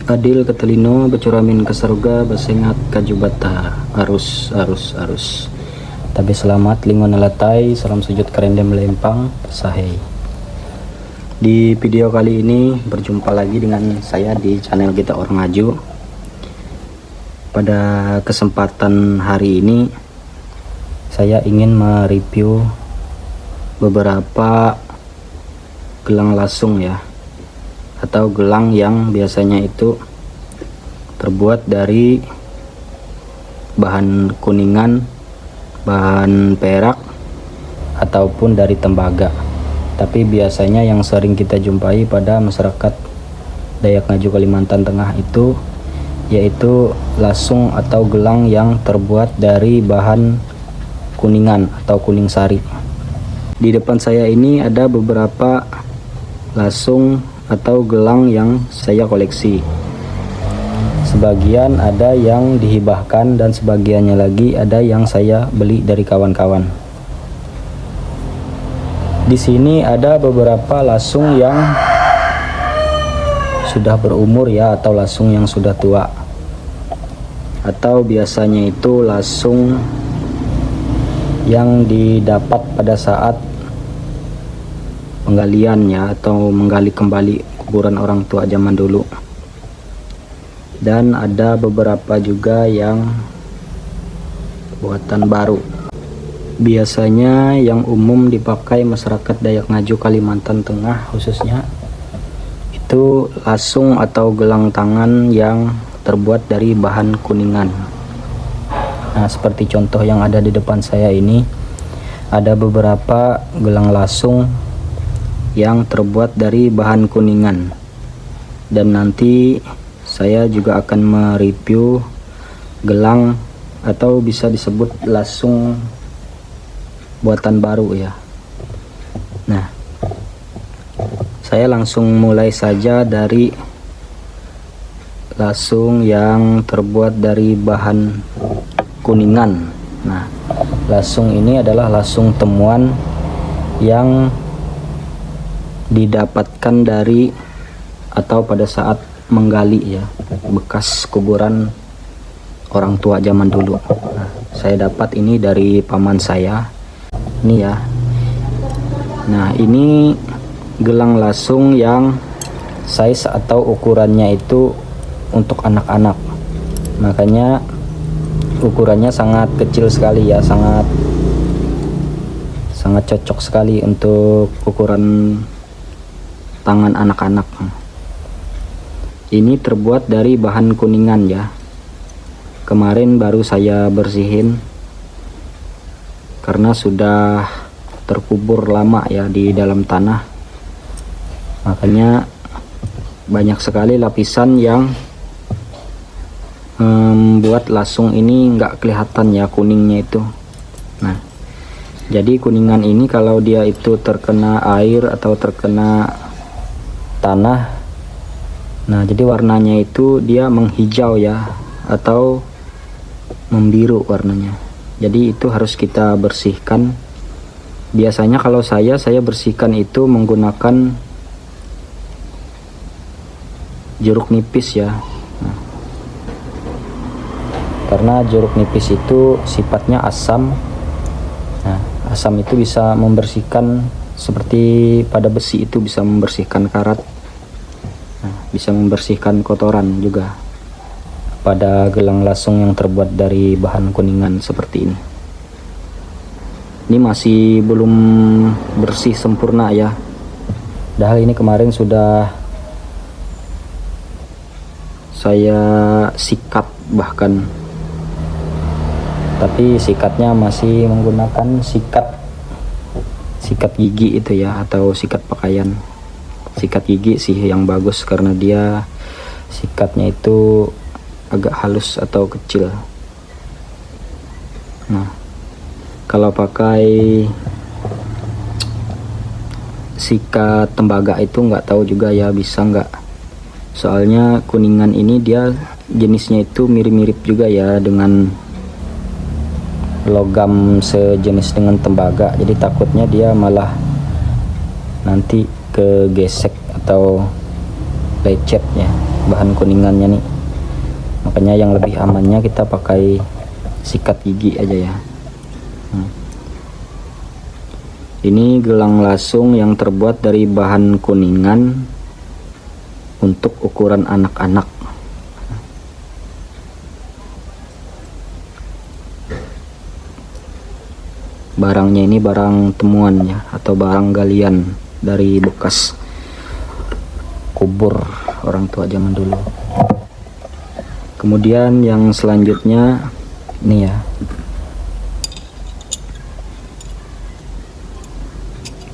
Adil ketelino becuramin ke surga besengat kajubata arus arus arus. Tapi selamat lingon nelatai salam sujud kerendam lempang sahei. Di video kali ini berjumpa lagi dengan saya di channel kita Orang Ngaju. Pada kesempatan hari ini saya ingin mereview beberapa gelang lasung ya, atau gelang yang biasanya itu terbuat dari bahan kuningan, bahan perak, ataupun dari tembaga. Tapi biasanya yang sering kita jumpai pada masyarakat Dayak Ngaju Kalimantan Tengah itu yaitu lasung atau gelang yang terbuat dari bahan kuningan atau kuning sari. Di depan saya ini ada beberapa lasung atau gelang yang saya koleksi. Sebagian ada yang dihibahkan dan sebagiannya lagi ada yang saya beli dari kawan-kawan. Di sini ada beberapa lasung yang sudah berumur ya, atau lasung yang sudah tua. Atau biasanya itu lasung yang didapat pada saat penggalian ya, atau menggali kembali kuburan orang tua zaman dulu. Dan ada beberapa juga yang buatan baru. Biasanya yang umum dipakai masyarakat Dayak Ngaju Kalimantan Tengah khususnya itu lasung atau gelang tangan yang terbuat dari bahan kuningan. Nah, seperti contoh yang ada di depan saya ini, ada beberapa gelang lasung yang terbuat dari bahan kuningan. Dan nanti saya juga akan mereview gelang atau bisa disebut lasung buatan baru ya. Nah, saya langsung mulai saja dari lasung yang terbuat dari bahan kuningan. Nah, lasung ini adalah lasung temuan yang didapatkan dari atau pada saat menggali ya, bekas kuburan orang tua zaman dulu. Nah, saya dapat ini dari paman saya ini ya. Nah, ini gelang lasung yang size atau ukurannya itu untuk anak-anak, makanya ukurannya sangat kecil sekali ya, sangat cocok sekali untuk ukuran tangan anak-anak. Ini terbuat dari bahan kuningan ya. Kemarin baru saya bersihin karena sudah terkubur lama ya di dalam tanah, makanya banyak sekali lapisan yang membuat lasung ini nggak kelihatan ya kuningnya itu. Nah, jadi kuningan ini kalau dia itu terkena air atau terkena tanah, nah jadi warnanya itu dia menghijau ya, atau membiru warnanya. Jadi itu harus kita bersihkan. Biasanya kalau saya bersihkan itu menggunakan jeruk nipis ya. Nah, karena jeruk nipis itu sifatnya asam. Nah, asam itu bisa membersihkan, seperti pada besi itu bisa membersihkan karat. Nah, bisa membersihkan kotoran juga pada gelang lasung yang terbuat dari bahan kuningan seperti ini. Ini masih belum bersih sempurna ya, padahal ini kemarin sudah saya sikat bahkan, tapi sikatnya masih menggunakan sikat gigi itu ya, atau sikat pakaian. Sikat gigi sih yang bagus karena dia sikatnya itu agak halus atau kecil. Nah, kalau pakai sikat tembaga itu nggak tahu juga ya bisa nggak, soalnya kuningan ini dia jenisnya itu mirip-mirip juga ya dengan logam sejenis dengan tembaga, jadi takutnya dia malah nanti kegesek atau lecet ya bahan kuningannya nih. Makanya yang lebih amannya kita pakai sikat gigi aja ya. Ini gelang lasung yang terbuat dari bahan kuningan untuk ukuran anak-anak. Barangnya ini barang temuan ya, atau barang galian dari bekas kubur orang tua zaman dulu. Kemudian yang selanjutnya ini ya.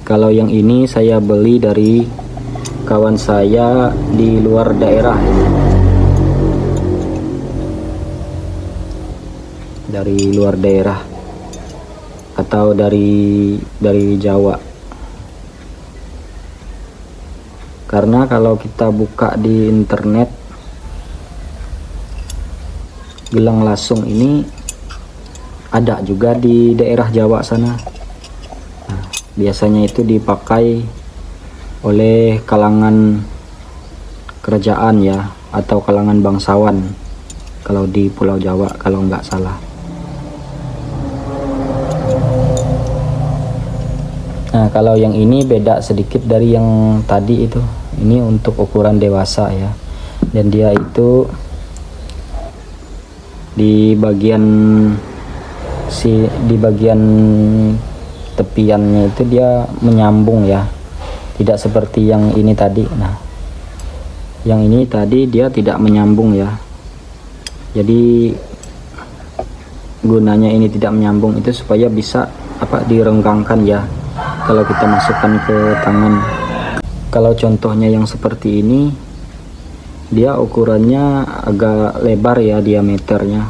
Kalau yang ini saya beli dari kawan saya di luar daerah, dari luar daerah atau dari Jawa. Karena kalau kita buka di internet, gelang lasung ini ada juga di daerah Jawa sana. Biasanya itu dipakai oleh kalangan kerajaan ya, atau kalangan bangsawan kalau di Pulau Jawa kalau nggak salah. Nah, kalau yang ini beda sedikit dari yang tadi itu. Ini untuk ukuran dewasa ya, dan dia itu di bagian tepiannya itu dia menyambung ya, tidak seperti yang ini tadi. Nah, yang ini tadi dia tidak menyambung ya, jadi gunanya ini tidak menyambung itu supaya bisa direnggangkan ya kalau kita masukkan ke tangan. Kalau contohnya yang seperti ini, dia ukurannya agak lebar ya diameternya.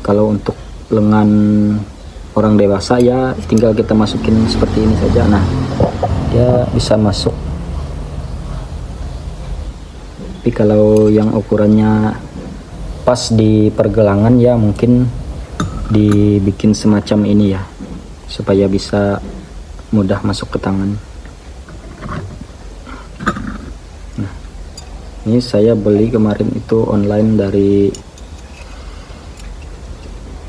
Kalau untuk lengan orang dewasa ya tinggal kita masukin seperti ini saja. Nah, dia bisa masuk. Tapi kalau yang ukurannya pas di pergelangan ya mungkin dibikin semacam ini ya, supaya bisa mudah masuk ke tangan. Nah, ini saya beli kemarin itu online dari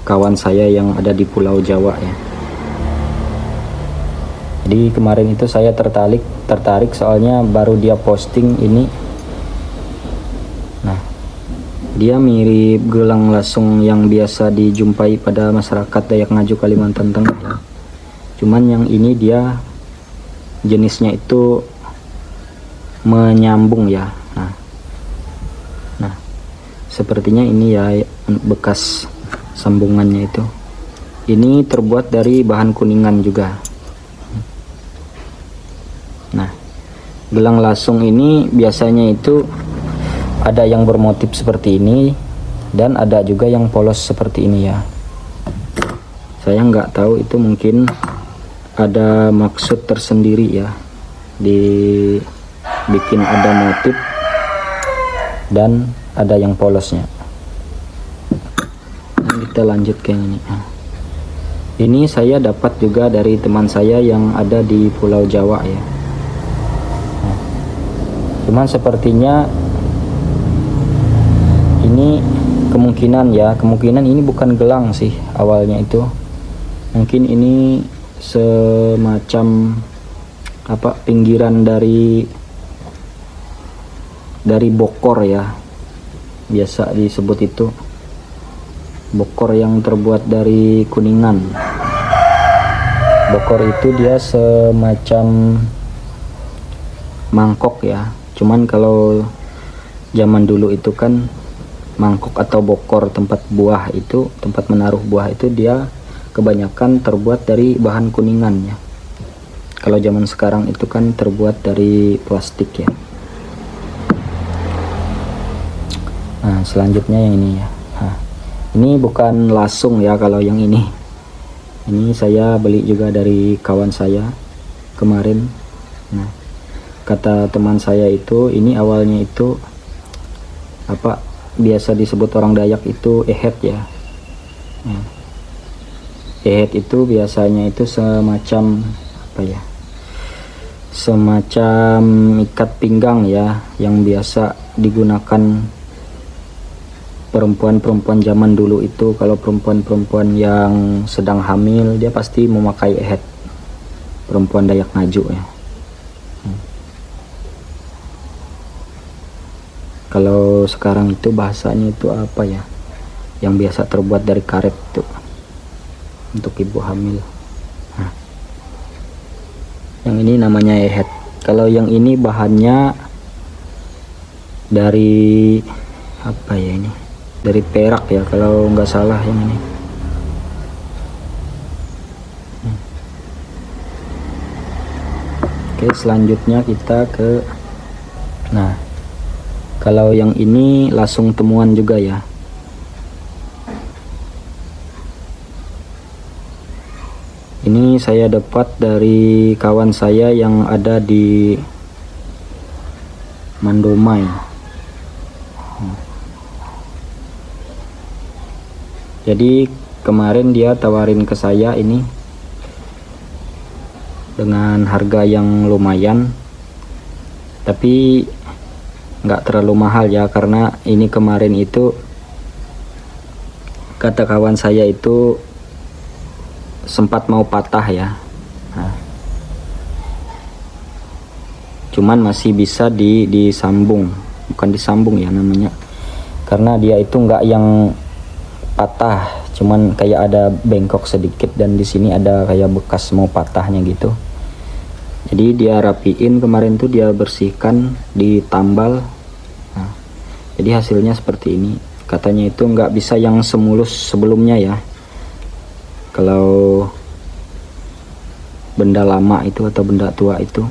kawan saya yang ada di Pulau Jawa ya. Jadi kemarin itu saya tertarik soalnya baru dia posting ini. Nah, dia mirip gelang lasung yang biasa dijumpai pada masyarakat Dayak Ngaju Kalimantan Tengah ya. Cuman yang ini dia jenisnya itu menyambung ya. Nah, sepertinya ini ya bekas sambungannya itu. Ini terbuat dari bahan kuningan juga. Nah, gelang lasung ini biasanya itu ada yang bermotif seperti ini dan ada juga yang polos seperti ini ya. Saya nggak tahu, itu mungkin ada maksud tersendiri ya, dibikin ada motif dan ada yang polosnya. Kita lanjut ke ini. Ini saya dapat juga dari teman saya yang ada di Pulau Jawa ya. Cuman sepertinya ini kemungkinan ini bukan gelang sih awalnya itu. Mungkin ini semacam pinggiran dari bokor ya, biasa disebut itu. Bokor yang terbuat dari kuningan. Bokor itu dia semacam mangkok ya. Cuman kalau zaman dulu itu kan mangkok atau bokor tempat menaruh buah itu dia kebanyakan terbuat dari bahan kuningan ya. Kalau zaman sekarang itu kan terbuat dari plastik ya. Nah, selanjutnya yang ini ya. Ini bukan lasung ya kalau yang ini. Ini saya beli juga dari kawan saya kemarin. Nah, kata teman saya itu ini awalnya itu biasa disebut orang Dayak itu ehet ya. Ehet itu biasanya itu semacam semacam ikat pinggang ya, yang biasa digunakan perempuan-perempuan zaman dulu itu. Kalau perempuan-perempuan yang sedang hamil, dia pasti memakai ehet, perempuan Dayak Ngaju ya. Kalau sekarang itu bahasanya itu apa ya, yang biasa terbuat dari karet itu untuk ibu hamil. Yang ini namanya ehet. Kalau yang ini bahannya dari apa ya, ini dari perak ya kalau nggak salah yang ini. Oke, selanjutnya kita ke, nah kalau yang ini langsung temuan juga ya. Ini saya dapat dari kawan saya yang ada di Mandomai. Jadi kemarin dia tawarin ke saya ini dengan harga yang lumayan, tapi nggak terlalu mahal ya, karena ini kemarin itu kata kawan saya itu sempat mau patah ya. Nah, cuman masih bisa disambung, bukan disambung ya namanya, karena dia itu nggak yang patah, cuman kayak ada bengkok sedikit dan di sini ada kayak bekas mau patahnya gitu. Jadi dia rapiin kemarin tuh, dia bersihkan, ditambal. Nah, jadi hasilnya seperti ini. Katanya itu nggak bisa yang semulus sebelumnya ya. Kalau benda lama itu atau benda tua itu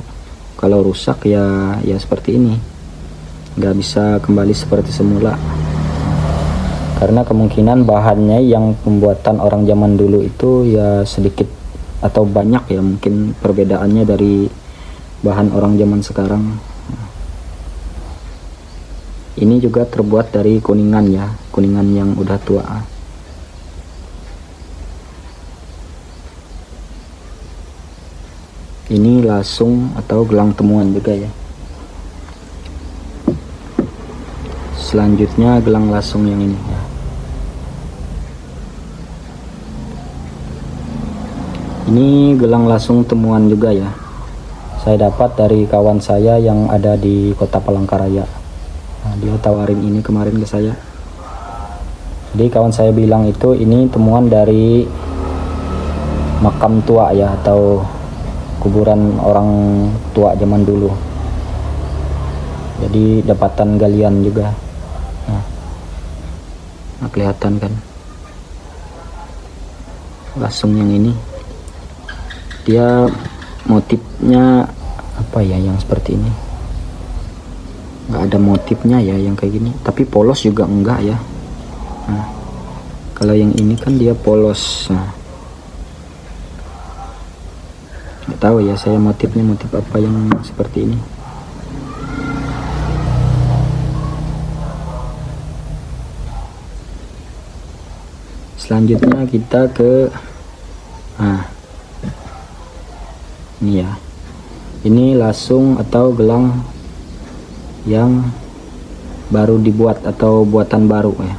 kalau rusak ya seperti ini, nggak bisa kembali seperti semula. Karena kemungkinan bahannya yang pembuatan orang zaman dulu itu ya sedikit atau banyak ya, mungkin perbedaannya dari bahan orang zaman sekarang. Ini juga terbuat dari kuningan ya, kuningan yang udah tua. Ini lasung atau gelang temuan juga ya. Selanjutnya gelang lasung yang ini ya. Ini gelang lasung temuan juga ya. Saya dapat dari kawan saya yang ada di Kota Palangkaraya. Nah, dia tawarin ini kemarin ke saya. Jadi kawan saya bilang itu ini temuan dari makam tua ya, atau kuburan orang tua zaman dulu. Jadi dapatan galian juga. Nah, kelihatan kan lasung yang ini, dia motifnya apa ya, yang seperti ini nggak ada motifnya ya yang kayak gini, tapi polos juga enggak ya. Nah, kalau yang ini kan dia polos. Nah, nggak tahu ya saya motifnya motif apa yang seperti ini. Selanjutnya kita ke ini ya, ini lasung atau gelang yang baru dibuat atau buatan baru ya.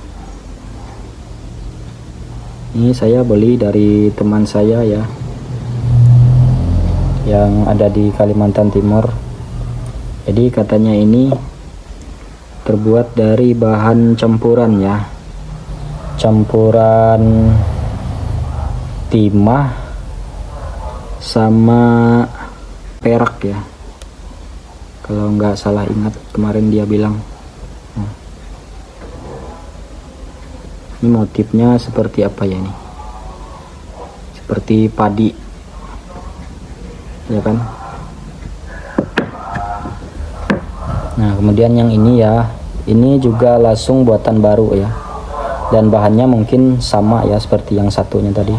Ini saya beli dari teman saya ya, yang ada di Kalimantan Timur. Jadi katanya ini terbuat dari bahan campuran ya, campuran timah sama perak ya, kalau nggak salah ingat kemarin dia bilang. Nah, ini motifnya seperti apa ya, ini seperti padi ya kan. Nah kemudian yang ini ya, ini juga lasung buatan baru ya, dan bahannya mungkin sama ya seperti yang satunya tadi,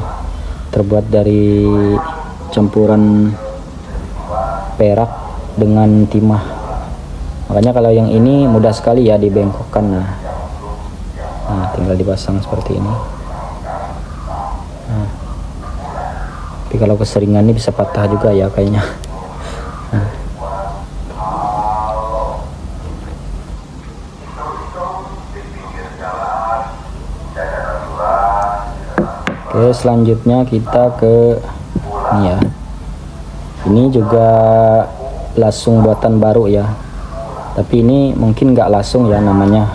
terbuat dari campuran perak dengan timah. Makanya kalau yang ini mudah sekali ya dibengkokkan. Nah, tinggal dipasang seperti ini. Nah, tapi kalau keseringan ini bisa patah juga ya kayaknya. Nah, oke, selanjutnya kita ke ini ya. Ini juga lasung buatan baru ya. Tapi ini mungkin nggak lasung ya, namanya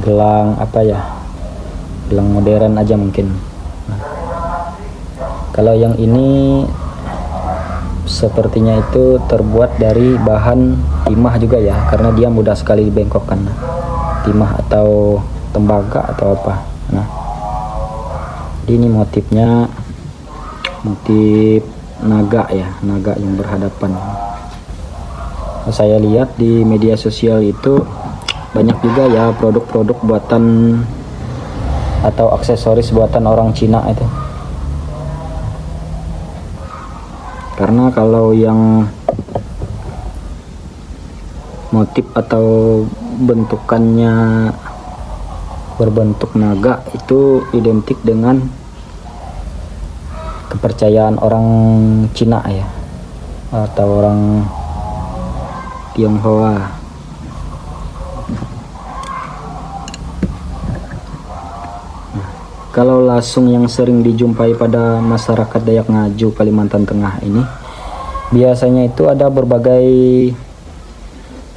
gelang apa ya? Gelang modern aja mungkin. Nah, kalau yang ini sepertinya itu terbuat dari bahan timah juga ya, karena dia mudah sekali dibengkokkan. Timah atau tembaga atau apa. Nah, ini motifnya motif naga ya, naga yang berhadapan. Saya lihat di media sosial itu banyak juga ya produk-produk buatan atau aksesoris buatan orang Cina itu. Karena kalau yang motif atau bentukannya berbentuk naga itu identik dengan kepercayaan orang Cina ya, atau orang Tionghoa. Nah, kalau lasung yang sering dijumpai pada masyarakat Dayak Ngaju Kalimantan Tengah ini biasanya itu ada berbagai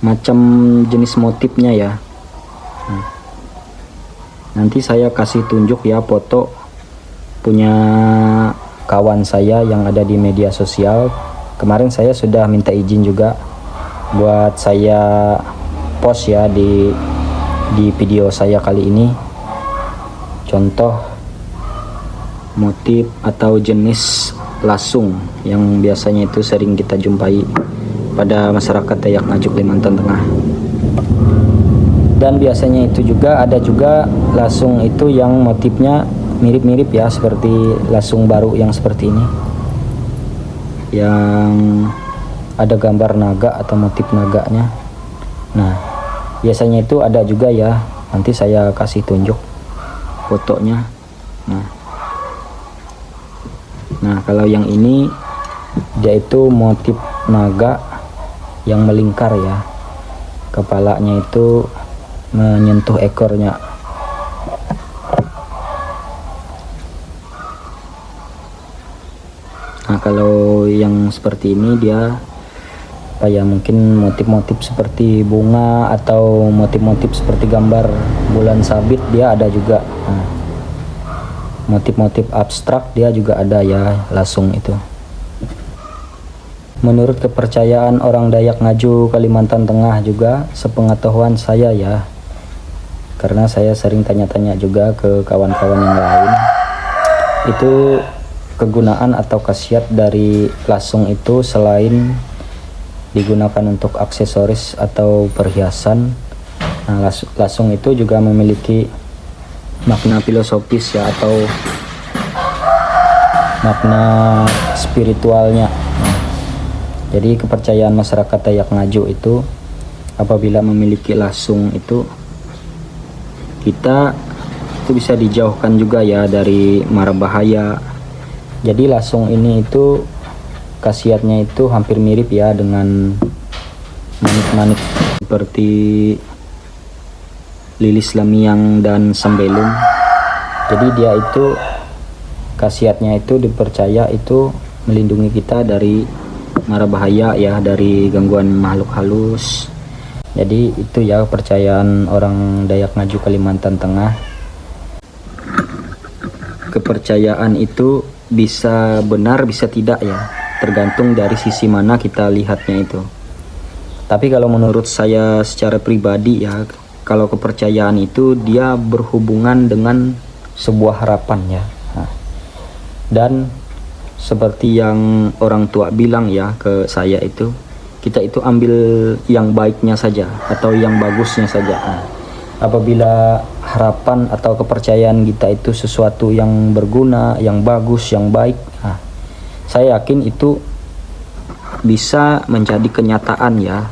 macam jenis motifnya ya. Nanti saya kasih tunjuk ya foto punya kawan saya yang ada di media sosial. Kemarin saya sudah minta izin juga buat saya post ya di video saya kali ini, contoh motif atau jenis lasung yang biasanya itu sering kita jumpai pada masyarakat Dayak Ngaju Kalimantan Tengah. Dan biasanya itu juga ada juga lasung itu yang motifnya mirip-mirip ya, seperti lasung baru yang seperti ini, yang ada gambar naga atau motif naganya. Nah, biasanya itu ada juga ya, nanti saya kasih tunjuk fotonya. Nah, kalau yang ini dia itu motif naga yang melingkar ya, kepalanya itu menyentuh ekornya. Nah, kalau yang seperti ini dia apa ya, mungkin motif-motif seperti bunga atau motif-motif seperti gambar bulan sabit dia ada juga. Nah, motif-motif abstrak dia juga ada ya, lasung itu. Menurut kepercayaan orang Dayak Ngaju Kalimantan Tengah juga, sepengetahuan saya ya, karena saya sering tanya-tanya juga ke kawan-kawan yang lain, itu kegunaan atau khasiat dari lasung itu selain digunakan untuk aksesoris atau perhiasan, nah, lasung itu juga memiliki makna filosofis ya, atau makna spiritualnya. Nah, jadi kepercayaan masyarakat Dayak Ngaju itu apabila memiliki lasung itu kita itu bisa dijauhkan juga ya dari mara bahaya. Jadi lasung ini itu khasiatnya itu hampir mirip ya dengan manik-manik seperti lilis lamiang dan sambelum. Jadi dia itu khasiatnya itu dipercaya itu melindungi kita dari mara bahaya ya, dari gangguan makhluk halus. Jadi itu ya kepercayaan orang Dayak Ngaju Kalimantan Tengah. Kepercayaan itu bisa benar bisa tidak ya, tergantung dari sisi mana kita lihatnya itu. Tapi kalau menurut saya secara pribadi ya, kalau kepercayaan itu dia berhubungan dengan sebuah harapan ya. Nah, dan seperti yang orang tua bilang ya ke saya itu, kita itu ambil yang baiknya saja atau yang bagusnya saja. Nah, apabila harapan atau kepercayaan kita itu sesuatu yang berguna, yang bagus, yang baik, nah, saya yakin itu bisa menjadi kenyataan ya.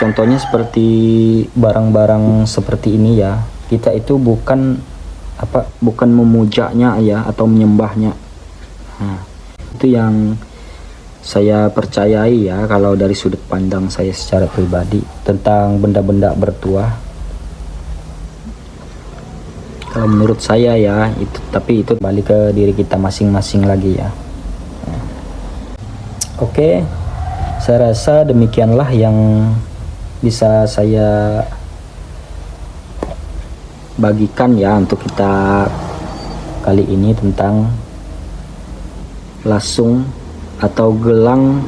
Contohnya seperti barang-barang seperti ini ya, kita itu bukan memujanya ya atau menyembahnya. Nah, itu yang saya percayai ya, kalau dari sudut pandang saya secara pribadi tentang benda-benda bertuah. Kalau menurut saya ya itu, tapi itu balik ke diri kita masing-masing lagi ya. Oke, saya rasa demikianlah yang bisa saya bagikan ya untuk kita kali ini tentang lasung atau gelang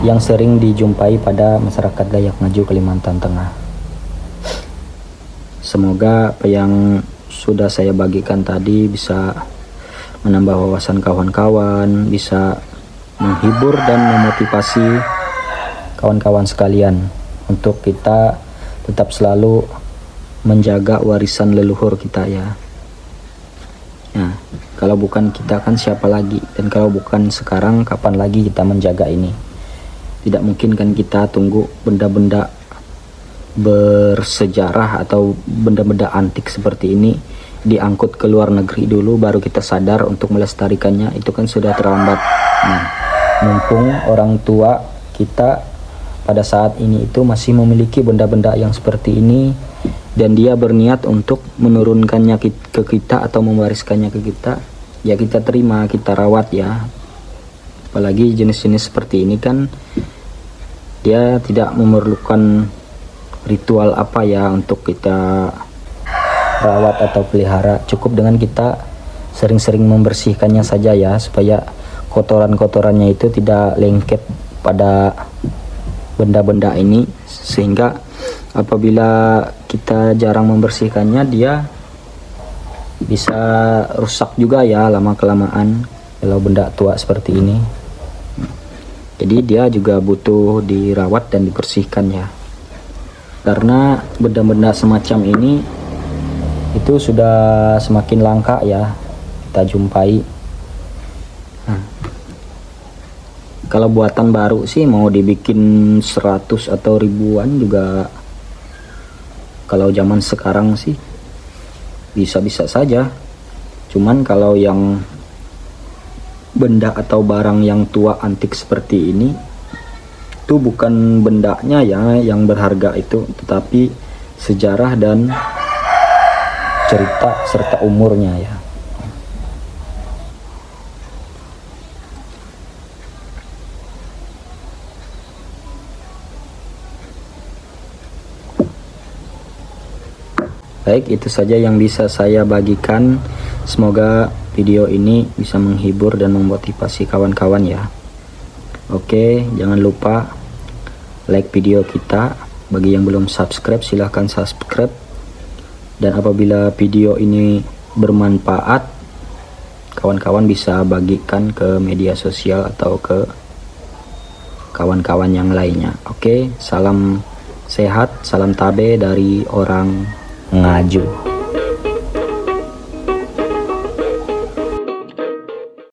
yang sering dijumpai pada masyarakat Dayak Ngaju Kalimantan Tengah. Semoga apa yang sudah saya bagikan tadi bisa menambah wawasan kawan-kawan, bisa menghibur dan memotivasi kawan-kawan sekalian untuk kita tetap selalu menjaga warisan leluhur kita ya. Nah, kalau bukan kita kan siapa lagi, dan kalau bukan sekarang kapan lagi kita menjaga ini? Tidak mungkin kan kita tunggu benda-benda bersejarah atau benda-benda antik seperti ini diangkut ke luar negeri dulu baru kita sadar untuk melestarikannya. Itu kan sudah terlambat. Nah, mumpung orang tua kita pada saat ini itu masih memiliki benda-benda yang seperti ini dan dia berniat untuk menurunkannya ke kita atau mewariskannya ke kita, ya kita terima, kita rawat ya. Apalagi jenis-jenis seperti ini kan dia tidak memerlukan ritual apa ya untuk kita rawat atau pelihara. Cukup dengan kita sering-sering membersihkannya saja ya, supaya kotoran-kotorannya itu tidak lengket pada benda-benda ini, sehingga apabila kita jarang membersihkannya dia bisa rusak juga ya lama-kelamaan kalau benda tua seperti ini. Jadi dia juga butuh dirawat dan dibersihkan ya, karena benda-benda semacam ini itu sudah semakin langka ya kita jumpai. Kalau buatan baru sih mau dibikin 100 atau ribuan juga, kalau zaman sekarang sih bisa-bisa saja. Cuman kalau yang benda atau barang yang tua antik seperti ini itu bukan bendanya ya yang berharga itu, tetapi sejarah dan cerita serta umurnya ya. Baik, itu saja yang bisa saya bagikan. Semoga video ini bisa menghibur dan memotivasi kawan-kawan ya. Oke, jangan lupa like video kita. Bagi yang belum subscribe silahkan subscribe. Dan apabila video ini bermanfaat, kawan-kawan bisa bagikan ke media sosial atau ke kawan-kawan yang lainnya. Oke, salam sehat, salam tabe dari orang Ngaju.